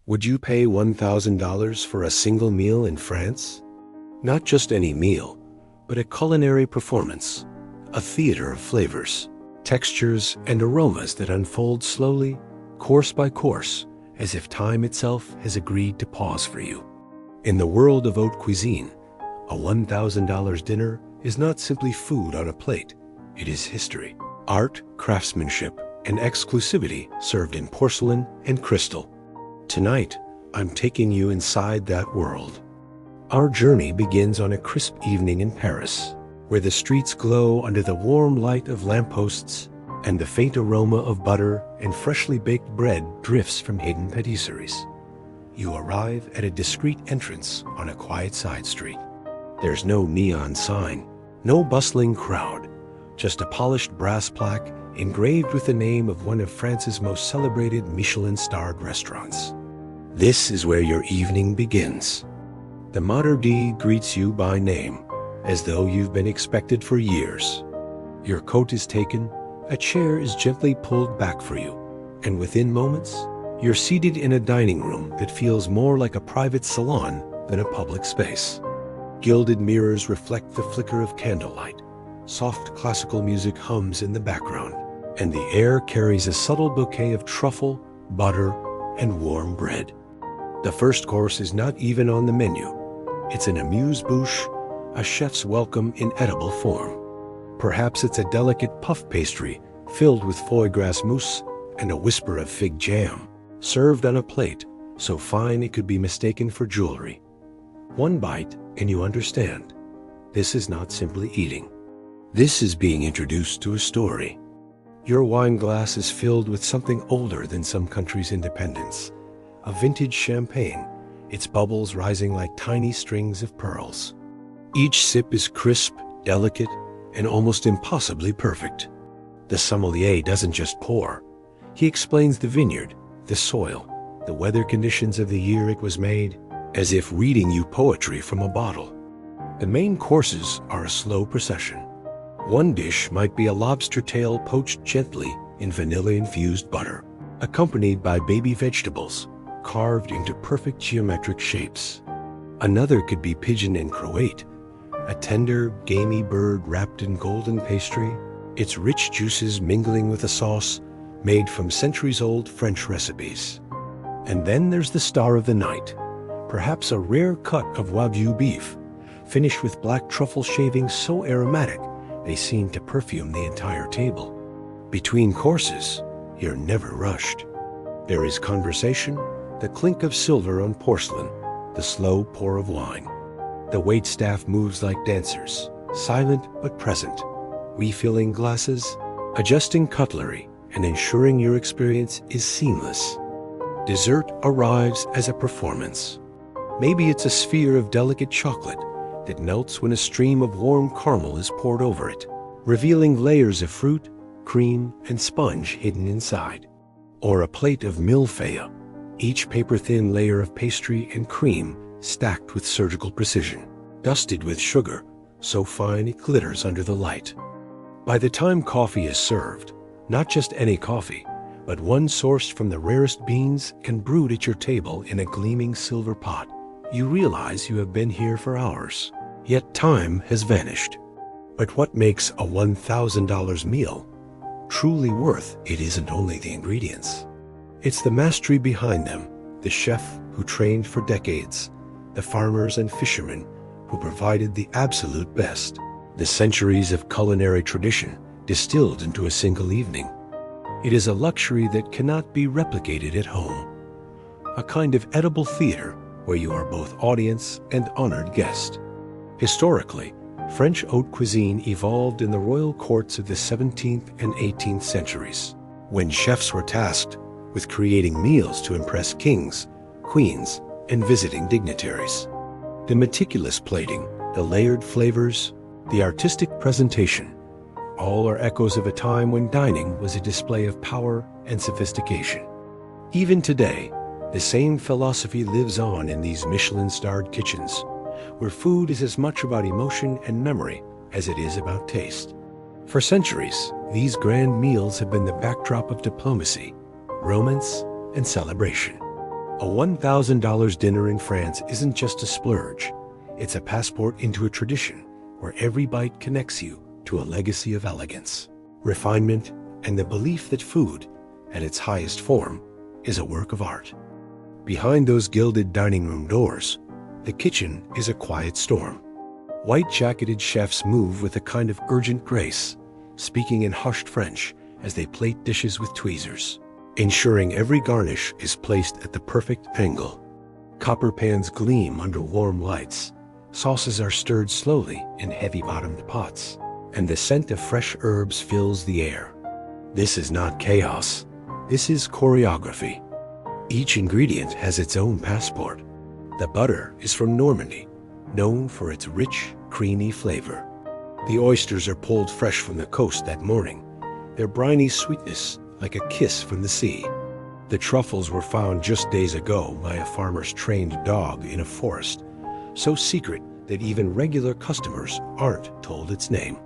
Would you pay $1,000 for a single meal in France? Not just any meal, but a culinary performance, a theater of flavors, textures, and aromas that unfold slowly, course by course, as if time itself has agreed to pause for you. In the world of haute cuisine, a $1,000 dinner is not simply food on a plate. It is history, art, craftsmanship, and exclusivity served in porcelain and crystal. Tonight, I'm taking you inside that world. Our journey begins on a crisp evening in Paris, where the streets glow under the warm light of lampposts and the faint aroma of butter and freshly baked bread drifts from hidden patisseries. You arrive at a discreet entrance on a quiet side street. There's no neon sign, no bustling crowd, just a polished brass plaque engraved with the name of one of France's most celebrated Michelin-starred restaurants. This is where your evening begins. The maître d' greets you by name, as though you've been expected for years. Your coat is taken, a chair is gently pulled back for you, and within moments, you're seated in a dining room that feels more like a private salon than a public space. Gilded mirrors reflect the flicker of candlelight. Soft classical music hums in the background, and the air carries a subtle bouquet of truffle, butter, and warm bread. The first course is not even on the menu. It's an amuse-bouche, a chef's welcome in edible form. Perhaps it's a delicate puff pastry filled with foie gras mousse and a whisper of fig jam, served on a plate so fine it could be mistaken for jewelry. One bite and you understand. This is not simply eating. This is being introduced to a story. Your wine glass is filled with something older than some countries' independence. A vintage champagne, its bubbles rising like tiny strings of pearls. Each sip is crisp, delicate, and almost impossibly perfect. The sommelier doesn't just pour. He explains the vineyard, the soil, the weather conditions of the year it was made, as if reading you poetry from a bottle. The main courses are a slow procession. One dish might be a lobster tail poached gently in vanilla-infused butter, accompanied by baby vegetables, carved into perfect geometric shapes. Another could be pigeon en croate, a tender, gamey bird wrapped in golden pastry, its rich juices mingling with a sauce made from centuries-old French recipes. And then there's the star of the night, perhaps a rare cut of Wagyu beef, finished with black truffle shavings so aromatic they seem to perfume the entire table. Between courses, you're never rushed. There is conversation, the clink of silver on porcelain, the slow pour of wine. The waitstaff moves like dancers, silent but present, refilling glasses, adjusting cutlery, and ensuring your experience is seamless. Dessert arrives as a performance. Maybe it's a sphere of delicate chocolate that melts when a stream of warm caramel is poured over it, revealing layers of fruit, cream, and sponge hidden inside. Or a plate of millefeuille, each paper-thin layer of pastry and cream stacked with surgical precision, dusted with sugar so fine it glitters under the light. By the time coffee is served, not just any coffee, but one sourced from the rarest beans and brewed at your table in a gleaming silver pot, you realize you have been here for hours, yet time has vanished. But what makes a $1,000 meal truly worth it isn't only the ingredients. It's the mastery behind them, the chef who trained for decades, the farmers and fishermen who provided the absolute best, the centuries of culinary tradition distilled into a single evening. It is a luxury that cannot be replicated at home, a kind of edible theater where you are both audience and honored guest. Historically, French haute cuisine evolved in the royal courts of the 17th and 18th centuries, when chefs were tasked with creating meals to impress kings, queens, and visiting dignitaries. The meticulous plating, the layered flavors, the artistic presentation, all are echoes of a time when dining was a display of power and sophistication. Even today, the same philosophy lives on in these Michelin-starred kitchens, where food is as much about emotion and memory as it is about taste. For centuries, these grand meals have been the backdrop of diplomacy, romance, and celebration. A $1,000 dinner in France isn't just a splurge. It's a passport into a tradition where every bite connects you to a legacy of elegance, refinement, and the belief that food, at its highest form, is a work of art. Behind those gilded dining room doors, the kitchen is a quiet storm. White-jacketed chefs move with a kind of urgent grace, speaking in hushed French as they plate dishes with tweezers, ensuring every garnish is placed at the perfect angle. Copper pans gleam under warm lights, sauces are stirred slowly in heavy-bottomed pots, and the scent of fresh herbs fills the air. This is not chaos. This is choreography. Each ingredient has its own passport. The butter is from Normandy, known for its rich, creamy flavor. The oysters are pulled fresh from the coast that morning, their briny sweetness like a kiss from the sea. The truffles were found just days ago by a farmer's trained dog in a forest, so secret that even regular customers aren't told its name.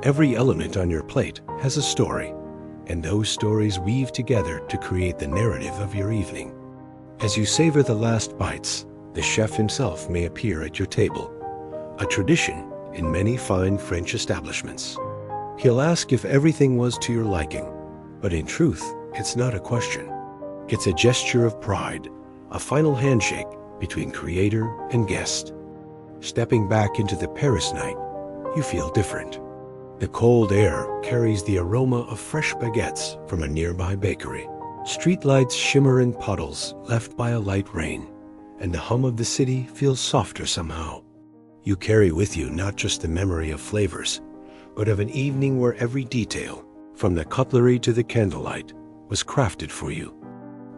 Every element on your plate has a story, and those stories weave together to create the narrative of your evening. As you savor the last bites, the chef himself may appear at your table, a tradition in many fine French establishments. He'll ask if everything was to your liking, but in truth, it's not a question. It's a gesture of pride, a final handshake between creator and guest. Stepping back into the Paris night, you feel different. The cold air carries the aroma of fresh baguettes from a nearby bakery. Streetlights shimmer in puddles left by a light rain, and the hum of the city feels softer somehow. You carry with you not just the memory of flavors, but of an evening where every detail, from the cutlery to the candlelight, was crafted for you.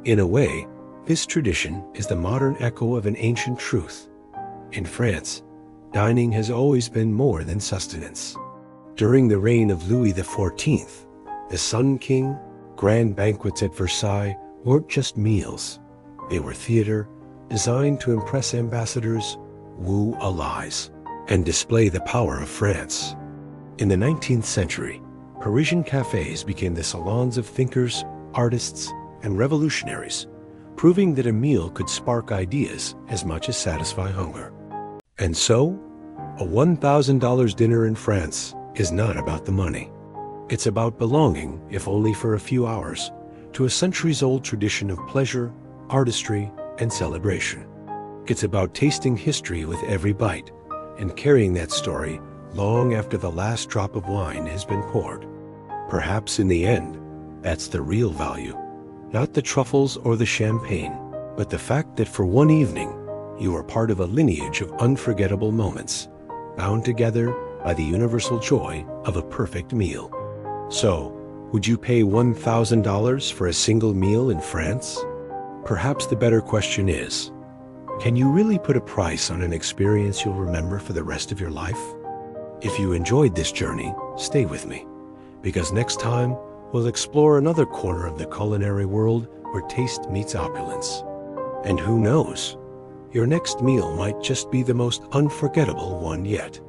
In a way, this tradition is the modern echo of an ancient truth. In France, dining has always been more than sustenance. During the reign of Louis XIV, the Sun King, grand banquets at Versailles weren't just meals. They were theater designed to impress ambassadors, woo allies, and display the power of France. In the 19th century, Parisian cafes became the salons of thinkers, artists, and revolutionaries, proving that a meal could spark ideas as much as satisfy hunger. And so, a $1,000 dinner in France is not about the money. It's about belonging, if only for a few hours, to a centuries-old tradition of pleasure, artistry, and celebration. It's about tasting history with every bite and carrying that story long after the last drop of wine has been poured. Perhaps in the end, that's the real value, not the truffles or the champagne, but the fact that for one evening, you are part of a lineage of unforgettable moments, bound together by the universal joy of a perfect meal. So, would you pay $1,000 for a single meal in France? Perhaps the better question is, can you really put a price on an experience you'll remember for the rest of your life? If you enjoyed this journey, stay with me, because next time we'll explore another corner of the culinary world where taste meets opulence. And who knows, your next meal might just be the most unforgettable one yet.